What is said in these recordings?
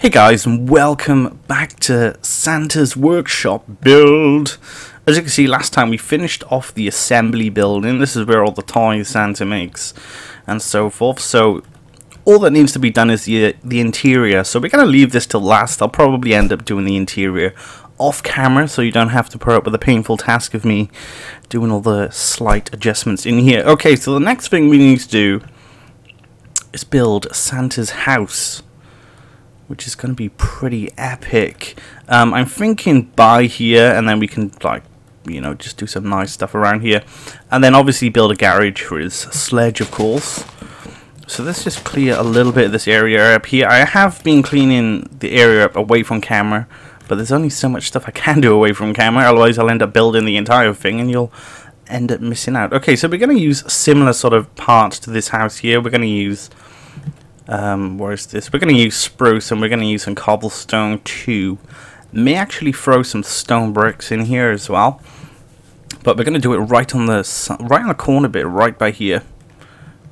Hey guys, and welcome back to Santa's Workshop build. As you can see, last time we finished off the assembly building. This is where all the toys Santa makes and so forth. So all that needs to be done is the interior. So we're going to leave this till last. I'll probably end up doing the interior off camera, so you don't have to put up with the painful task of me doing all the slight adjustments in here. Okay, so the next thing we need to do is build Santa's house, which is going to be pretty epic. I'm thinking by here, and then we can, like, you know, just do some nice stuff around here. And then obviously build a garage for his sledge, of course. So let's just clear a little bit of this area up here. I have been cleaning the area up away from camera, but there's only so much stuff I can do away from camera. Otherwise I'll end up building the entire thing, and you'll end up missing out. Okay, so we're going to use similar sort of parts to this house here. We're going to use... where is this? We're going to use spruce, and we're going to use some cobblestone too. May actually throw some stone bricks in here as well, but we're going to do it right on the corner bit, right by here,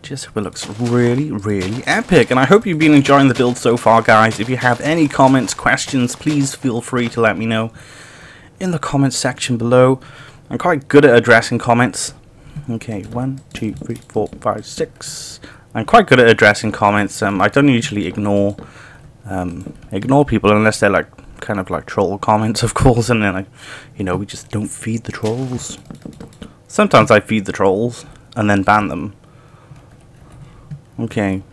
just so it looks really, really epic. And I hope you've been enjoying the build so far, guys. If you have any comments, questions, please feel free to let me know in the comments section below. I'm quite good at addressing comments. Okay, 1, 2, 3, 4, 5, 6. I'm quite good at addressing comments. I don't usually ignore people unless they're like kind of like troll comments, of course, and then you know, we just don't feed the trolls. Sometimes I feed the trolls and then ban them. Okay,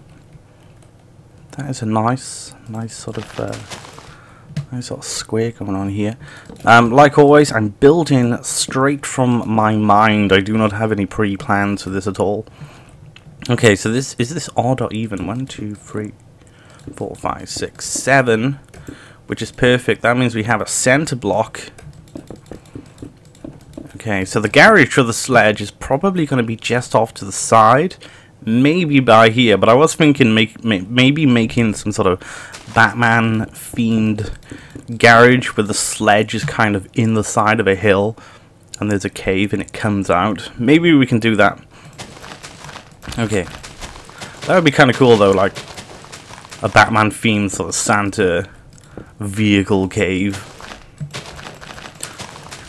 that is a nice sort of square going on here. Like always, I'm building straight from my mind. I do not have any pre-plans for this at all. Okay, so is this odd or even? 1, 2, 3, 4, 5, 6, 7, which is perfect. That means we have a center block. Okay, so the garage for the sledge is probably going to be just off to the side, maybe by here. But I was thinking maybe making some sort of Batman themed garage where the sledge is kind of in the side of a hill, and there's a cave and it comes out. Maybe we can do that. Okay, that would be kind of cool though, like a Batman themed sort of Santa vehicle cave.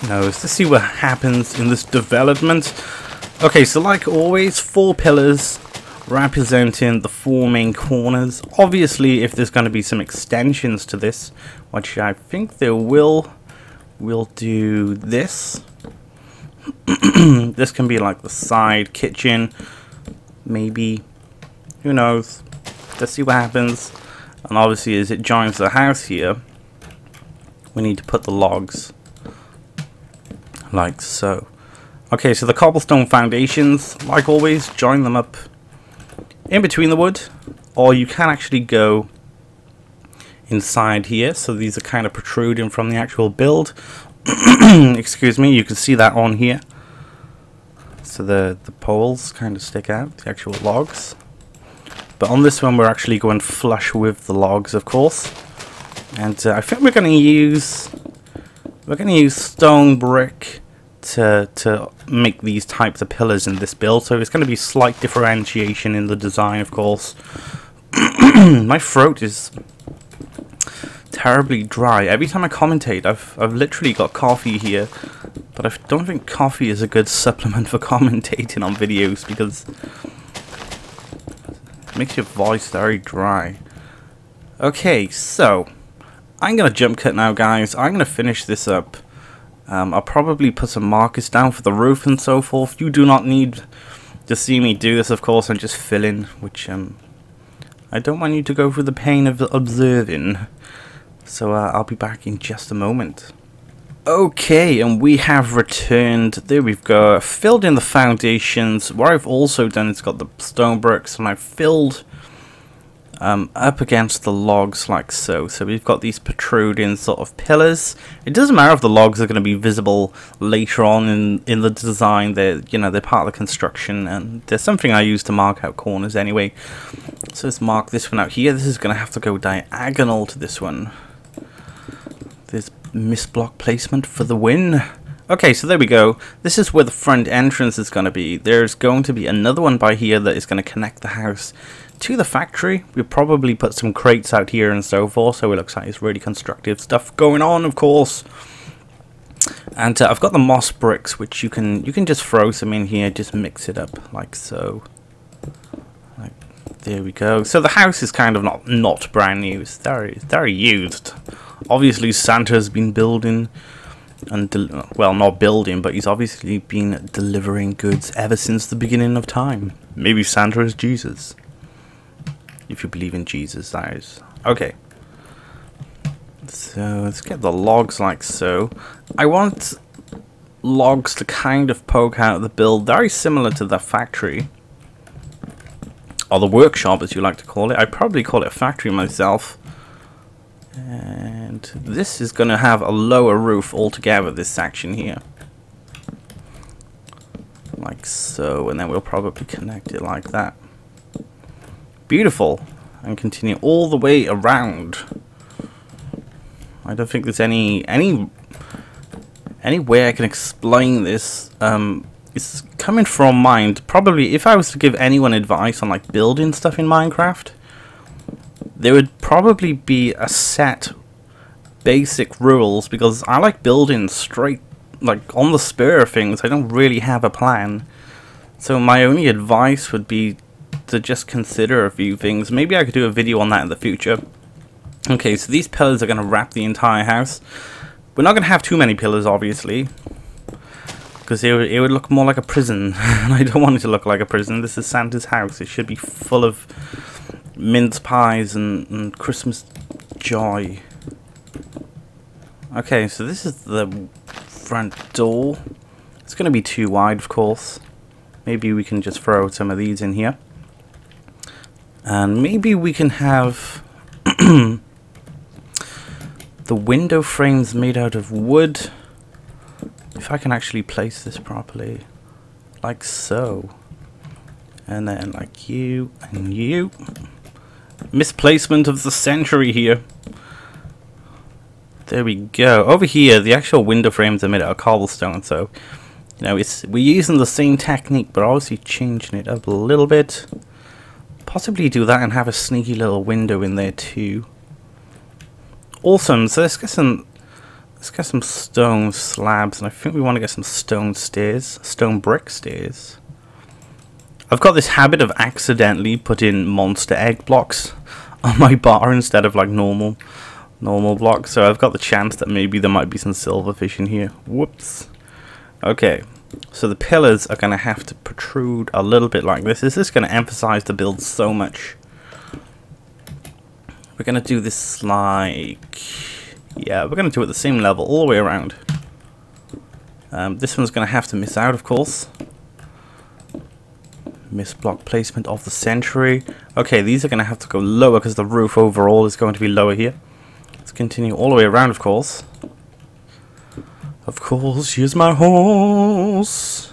Now, let's see what happens in this development. Okay, so like always, 4 pillars representing the 4 main corners. Obviously, if there's going to be some extensions to this, which I think there will, we'll do this. This can be like the side kitchen. Maybe, who knows, let's see what happens. And obviously as it joins the house here, we need to put the logs like so. Okay, so the cobblestone foundations, like always, join them up in between the wood, or you can actually go inside here. So these are kind of protruding from the actual build. Excuse me, you can see that on here. So the poles kind of stick out, the actual logs. But on this one we're actually going flush with the logs, of course. And I think we're going to use stone brick to make these types of pillars in this build. So it's going to be slight differentiation in the design, of course. My throat is terribly dry. Every time I commentate, I've literally got coffee here. But I don't think coffee is a good supplement for commentating on videos, because it makes your voice very dry. Okay, so I'm going to jump cut now, guys. I'm going to finish this up. I'll probably put some markers down for the roof and so forth. You do not need to see me do this, of course. I'm just filling, which I don't want you to go through the pain of observing. So I'll be back in just a moment. Okay, and we have returned. There we go. Filled in the foundations. What I've also done is got the stone bricks, and I've filled up against the logs like so. So we've got these protruding sort of pillars. It doesn't matter if the logs are going to be visible later on in the design. They're, you know, they're part of the construction, and there's something I use to mark out corners anyway. So let's mark this one out here. This is going to have to go diagonal to this one. There's misblock placement for the win. Okay, so there we go. This is where the front entrance is going to be. There's going to be another one by here that is going to connect the house to the factory. We'll probably put some crates out here and so forth, so it looks like it's really constructive stuff going on, of course. And I've got the moss bricks, which you can just throw some in here, just mix it up like so. Like, there we go. So the house is kind of not brand new. It's very used. Obviously, Santa's been building and well, not building, but he's obviously been delivering goods ever since the beginning of time. Maybe Santa is Jesus, if you believe in Jesus, that is. Okay. So let's get the logs like so. I want logs to kind of poke out of the build, very similar to the factory. Or the workshop, as you like to call it. I'd probably call it a factory myself. And this is going to have a lower roof altogether, this section here. Like so, and then we'll probably connect it like that. Beautiful. And continue all the way around. I don't think there's any way I can explain this. It's coming from mind. Probably, if I was to give anyone advice on like building stuff in Minecraft, there would probably be a set basic rules, because I like building straight, like on the spur of things. I don't really have a plan. So my only advice would be to just consider a few things. Maybe I could do a video on that in the future. Okay, so these pillars are going to wrap the entire house. We're not going to have too many pillars, obviously, because it would look more like a prison. And I don't want it to look like a prison. This is Santa's house. It should be full of mince pies and Christmas joy. Okay, so this is the front door. It's going to be too wide, of course. Maybe we can just throw some of these in here. And maybe we can have the window frames made out of wood. If I can actually place this properly. Like so. And then like you and you. Misplacement of the century here. There we go. Over here, the actual window frames are made out of cobblestone, so you know, we're using the same technique, but obviously changing it up a little bit. Possibly do that and have a sneaky little window in there too. Awesome. So let's get some stone slabs, and I think we want to get some stone stairs, stone brick stairs. I've got this habit of accidentally putting monster egg blocks on my bar instead of like normal blocks, so I've got the chance that maybe there might be some silverfish in here. Whoops. Okay, so the pillars are going to have to protrude a little bit like this. This is going to emphasize the build so much. We're going to do this like, yeah, we're going to do it at the same level all the way around. This one's going to have to miss out, of course. Miss block placement of the century. Okay, these are going to have to go lower because the roof overall is going to be lower here. Let's continue all the way around, of course. Of course, here's my horse.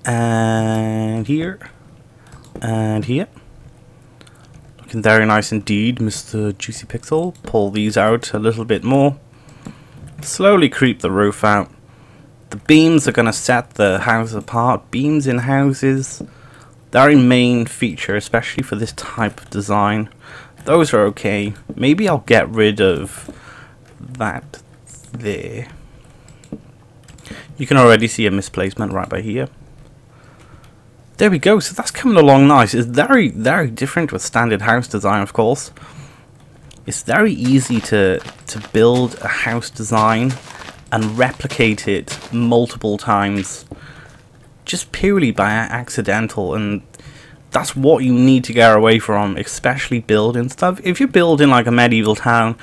And here. And here. Looking very nice indeed, Mr. JuicyPixel. Pull these out a little bit more. Slowly creep the roof out. The beams are going to set the house apart. Beams in houses, very main feature, especially for this type of design. Those are okay. Maybe I'll get rid of that there. You can already see a misplacement right by here. There we go. So that's coming along nice. It's very, very different with standard house design, of course. It's very easy to build a house design and replicate it multiple times just purely by accidental, and that's what you need to get away from, especially building stuff. If you're building like a medieval town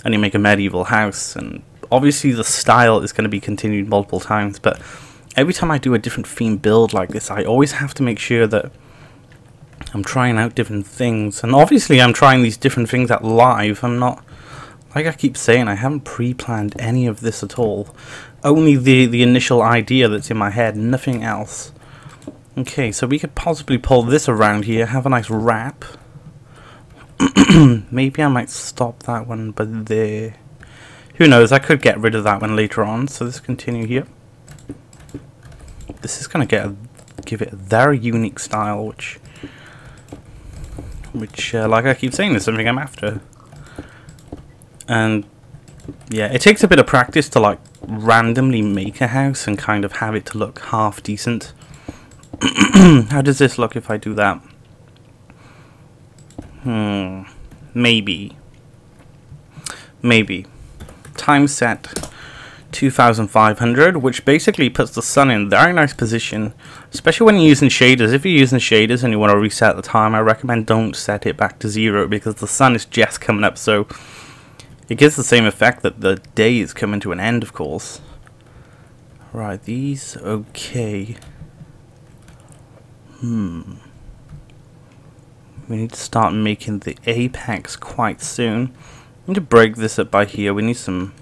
and you make a medieval house, and obviously the style is going to be continued multiple times, but every time I do a different theme build like this, I always have to make sure that I'm trying out different things. And obviously I'm trying these different things out live. I'm not, like I keep saying, I haven't pre-planned any of this at all. Only the initial idea that's in my head, nothing else. Okay, so we could possibly pull this around here, have a nice wrap. Maybe I might stop that one, but there. Who knows, I could get rid of that one later on, so let's continue here. This is going to give it a very unique style, which which, like I keep saying, is something I'm after. And yeah, it takes a bit of practice to like randomly make a house and kind of have it to look half decent. How does this look if I do that? Maybe. Time set 2500, which basically puts the sun in a very nice position, especially when you're using shaders. If you're using shaders and you want to reset the time, I recommend don't set it back to 0, because the sun is just coming up, so it gives the same effect that the day is coming to an end, of course. Right, these, okay. We need to start making the apex quite soon. We need to break this up by here. We need some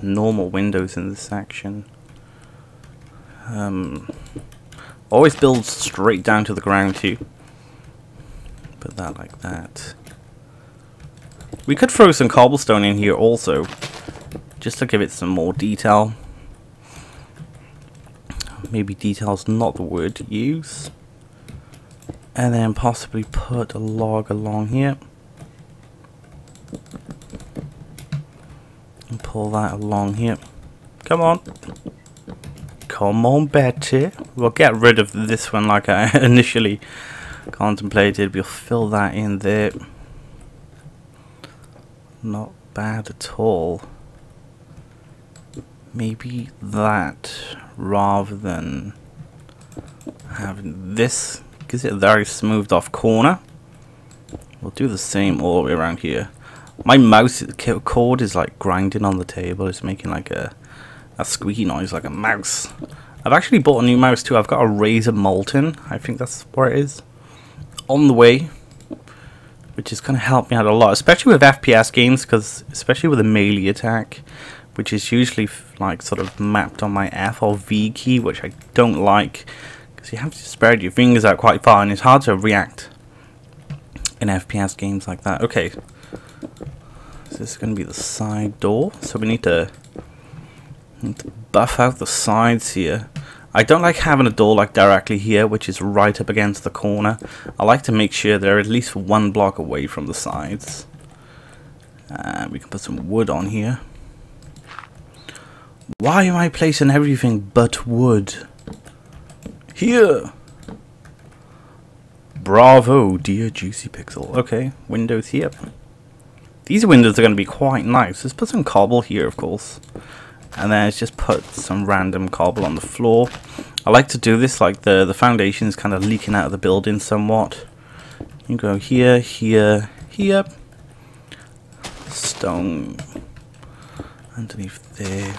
normal windows in this section. Always build straight down to the ground too. Put that like that. We could throw some cobblestone in here also, just to give it some more detail. Maybe detail's not the word to use. And then possibly put a log along here. And pull that along here. Come on. Come on, Betty. We'll get rid of this one like I initially contemplated. We'll fill that in there. Not bad at all. Maybe that rather than having this. Gives it a very smoothed off corner. We'll do the same all the way around here. My mouse cord is like grinding on the table. It's making like a squeaky noise like a mouse. I've actually bought a new mouse too. I've got a Razer Molten. I think that's where it is. On the way. Which is going to help me out a lot. Especially with FPS games. Because especially with a melee attack. Which is usually like sort of mapped on my F or V key. Which I don't like. So you have to spread your fingers out quite far, and it's hard to react in FPS games like that. Okay, so this is going to be the side door, so we need to buff out the sides here. I don't like having a door like directly here, which is right up against the corner. I like to make sure they're at least 1 block away from the sides. We can put some wood on here. Why am I placing everything but wood? Here! Bravo, dear JuicyPixel. Okay, windows here. These windows are going to be quite nice. Let's put some cobble here, of course. And then let's just put some random cobble on the floor. I like to do this like the foundation is kind of leaking out of the building somewhat. You go here, here, here. Stone underneath there.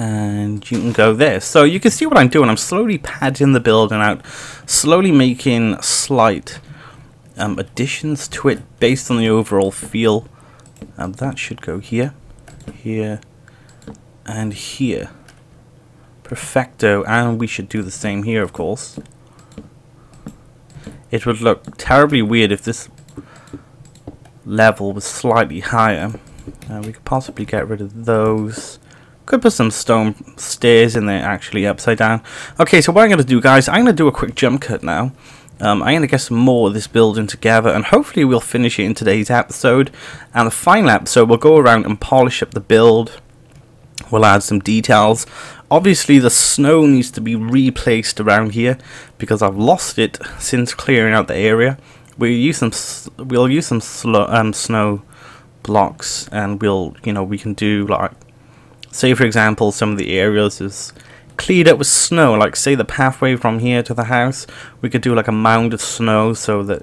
And you can go there. So you can see what I'm doing. I'm slowly padding the building out, slowly making slight additions to it based on the overall feel. That should go here, here, and here. Perfecto. And we should do the same here, of course. It would look terribly weird if this level was slightly higher. We could possibly get rid of those. Could put some stone stairs in there, actually, upside down. Okay, so what I'm going to do, guys, I'm going to do a quick jump cut now. I'm going to get some more of this building together, and hopefully we'll finish it in today's episode. And the final episode, we'll go around and polish up the build. We'll add some details. Obviously, the snow needs to be replaced around here, because I've lost it since clearing out the area. We'll use some snow blocks, and we can do like, say for example, some of the areas is cleared up with snow, like say the pathway from here to the house, we could do like a mound of snow so that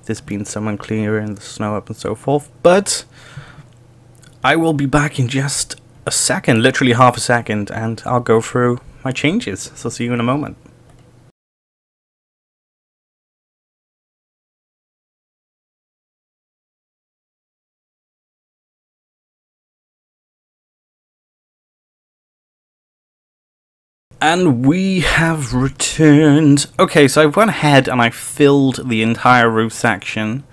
there's been someone clearing the snow up and so forth. But I will be back in just a second, literally half a second, and I'll go through my changes. So see you in a moment. And we have returned. Okay, so I've went ahead and I filled the entire roof section.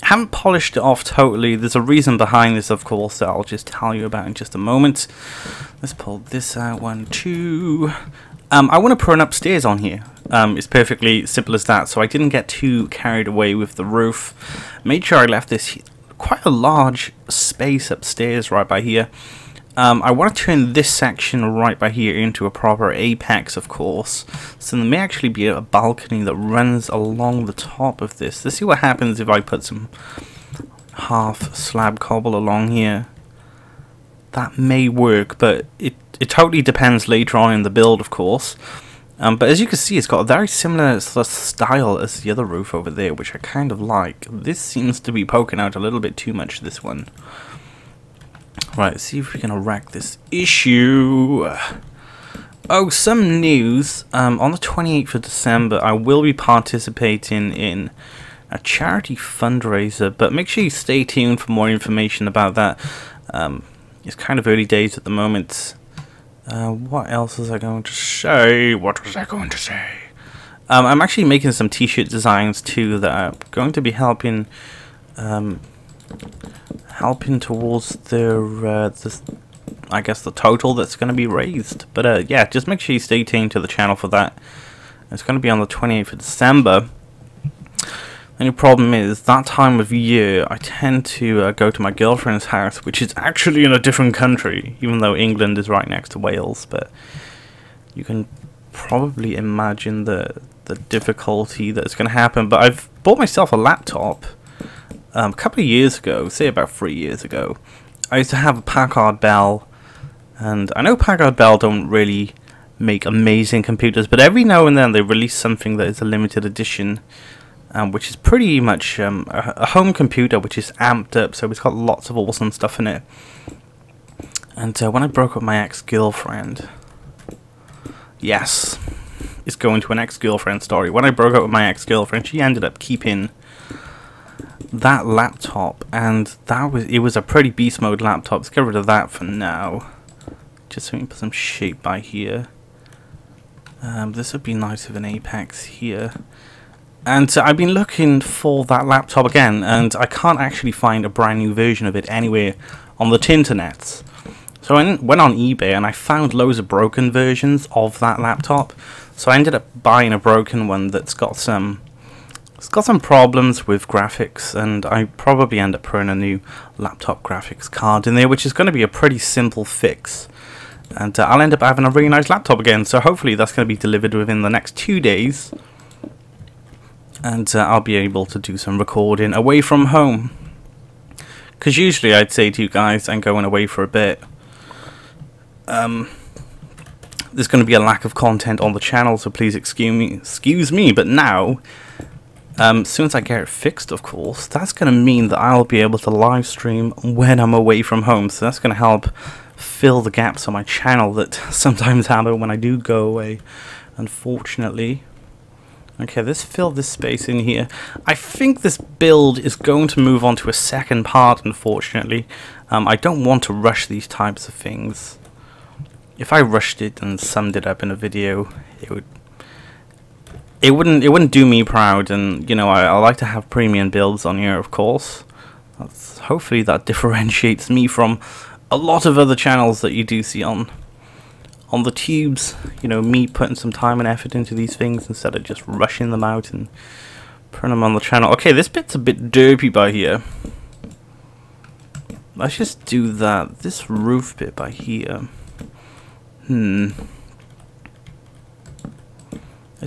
Haven't polished it off totally. There's a reason behind this, of course, that I'll just tell you about in just a moment. Let's pull this out, 1, 2. I want to put an upstairs on here. It's perfectly simple as that. So I didn't get too carried away with the roof. Made sure I left this quite a large space upstairs right by here. I want to turn this section right by here into a proper apex, of course. So there may actually be a balcony that runs along the top of this. Let's see what happens if I put some half slab cobble along here. That may work, but it totally depends later on in the build, of course. But as you can see, it's got a very similar sort of style as the other roof over there, which I kind of like. This seems to be poking out a little bit too much, this one. Right, let's see if we can wreck this issue. Oh, some news. On the 28th of December, I will be participating in a charity fundraiser, but make sure you stay tuned for more information about that. It's kind of early days at the moment. What else was I going to say? I'm actually making some t-shirt designs too that are going to be helping towards their I guess the total that's going to be raised. But yeah, just make sure you stay tuned to the channel for that. It's going to be on the 28th of December. The only problem is, that time of year, I tend to go to my girlfriend's house, which is actually in a different country, even though England is right next to Wales. But you can probably imagine the difficulty that's going to happen. But I've bought myself a laptop a couple of years ago, say about 3 years ago. I used to have a Packard Bell, and I know Packard Bell don't really make amazing computers, but every now and then they release something that is a limited edition. Which is pretty much a home computer which is amped up, so it's got lots of awesome stuff in it. And when I broke up with my ex-girlfriend, yes, it's going to an ex-girlfriend story. When I broke up with my ex-girlfriend, she ended up keeping that laptop, and it was a pretty beast mode laptop. Let's get rid of that for now. Just so we can put some shape by here. This would be nice with an apex here. And I've been looking for that laptop again, and I can't actually find a brand new version of it anywhere on the Tinternets. So I went on eBay and I found loads of broken versions of that laptop. So I ended up buying a broken one that's got some problems with graphics, and I probably end up putting a new laptop graphics card in there, which is going to be a pretty simple fix. And I'll end up having a really nice laptop again, so hopefully that's going to be delivered within the next 2 days. And I'll be able to do some recording away from home. Because usually I'd say to you guys, I'm going away for a bit. There's going to be a lack of content on the channel, so please excuse me. But now, as soon as I get it fixed, of course, that's going to mean that I'll be able to live stream when I'm away from home. So that's going to help fill the gaps on my channel that sometimes happen when I do go away, unfortunately. Okay, let's fill this space in here. I think this build is going to move on to a second part, unfortunately. I don't want to rush these types of things. If I rushed it and summed it up in a video, it wouldn't do me proud. And you know, I like to have premium builds on here, of course. Hopefully that differentiates me from a lot of other channels that you do see on the tubes. You know, me putting some time and effort into these things instead of just rushing them out and putting them on the channel. Okay, this bit's a bit derpy by here. Let's just do that. This roof bit by here. Let's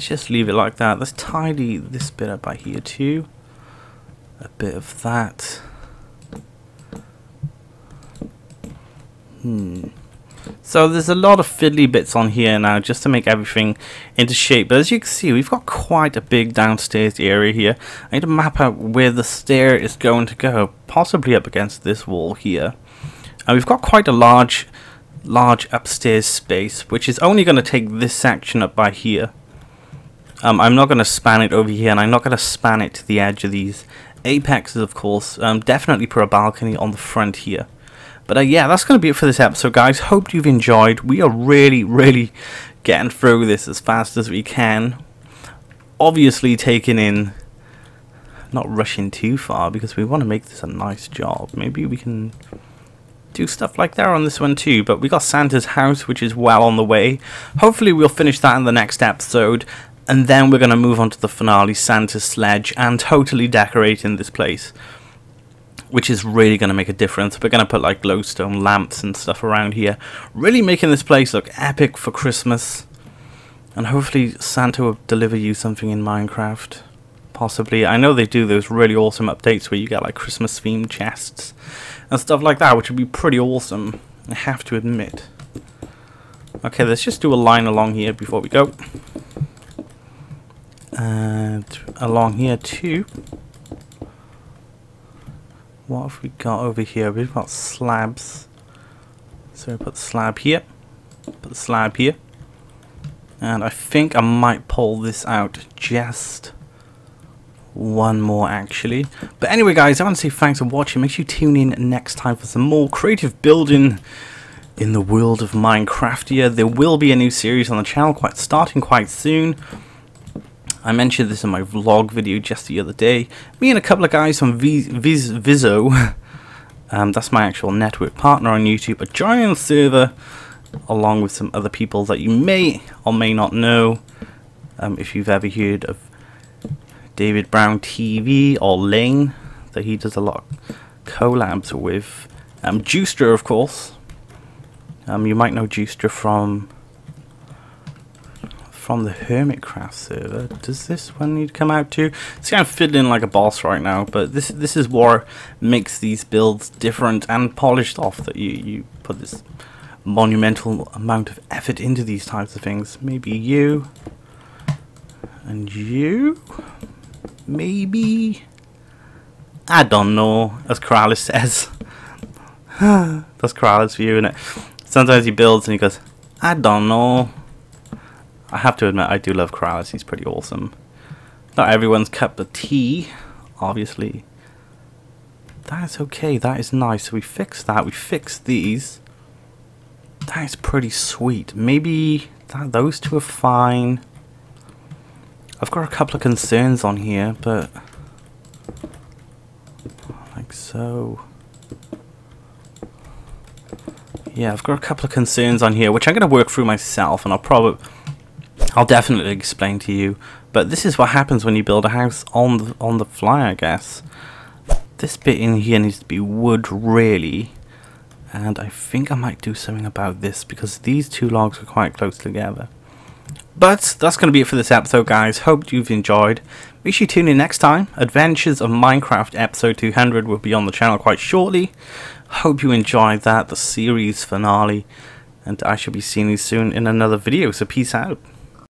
just leave it like that. Let's tidy this bit up by here too. A bit of that. So there's a lot of fiddly bits on here now just to make everything into shape. But as you can see, we've got quite a big downstairs area here. I need to map out where the stair is going to go, possibly up against this wall here. And we've got quite a large upstairs space, which is only going to take this section up by here. I'm not going to span it over here, and I'm not going to span it to the edge of these apexes, of course. Definitely put a balcony on the front here. But yeah, that's going to be it for this episode, guys. Hope you've enjoyed. We are really getting through this as fast as we can. Obviously taking in, not rushing too far, because we want to make this a nice job. Maybe we can do stuff like that on this one too. But we got Santa's house, which is well on the way. Hopefully we'll finish that in the next episode. And then we're going to move on to the finale, Santa's sledge, and totally decorating this place, which is really going to make a difference. We're going to put like glowstone lamps and stuff around here, really making this place look epic for Christmas. And hopefully Santa will deliver you something in Minecraft. Possibly. I know they do those really awesome updates where you get like Christmas themed chests and stuff like that, which would be pretty awesome, I have to admit. Okay, let's just do a line along here before we go. And along here too. What have we got over here? We've got slabs. So put the slab here. Put the slab here. And I think I might pull this out just one more actually. But anyway guys, I want to say thanks for watching. Make sure you tune in next time for some more creative building in the world of Minecraft. There will be a new series on the channel starting quite soon. I mentioned this in my vlog video just the other day. Me and a couple of guys from Vizo, that's my actual network partner on YouTube, are joining the server along with some other people that you may or may not know. If you've ever heard of David Brown TV or Lane, that he does a lot of collabs with. Juicer, of course. You might know Juicer from the Hermitcraft server. Does this one need to come out too? See, I'm fiddling like a boss right now, but this is what makes these builds different and polished off, that you put this monumental amount of effort into these types of things. Maybe you and you, maybe, I don't know, as Keralis says. That's Keralis view, isn't it? Sometimes he builds and he goes, I don't know. I have to admit, I do love Keralis. He's pretty awesome. Not everyone's cup of tea, obviously. That's okay. That is nice. So we fixed that. We fixed these. That is pretty sweet. Maybe those two are fine. I've got a couple of concerns on here, but like so. Yeah, I've got a couple of concerns on here, which I'm going to work through myself, and I'll definitely explain to you. But this is what happens when you build a house on the fly, I guess. This bit in here needs to be wood, really. And I think I might do something about this, because these two logs are quite close together. But that's going to be it for this episode, guys. Hope you've enjoyed. Make sure you tune in next time. Adventures of Minecraft episode 200 will be on the channel quite shortly. Hope you enjoyed that, the series finale. And I shall be seeing you soon in another video, so peace out.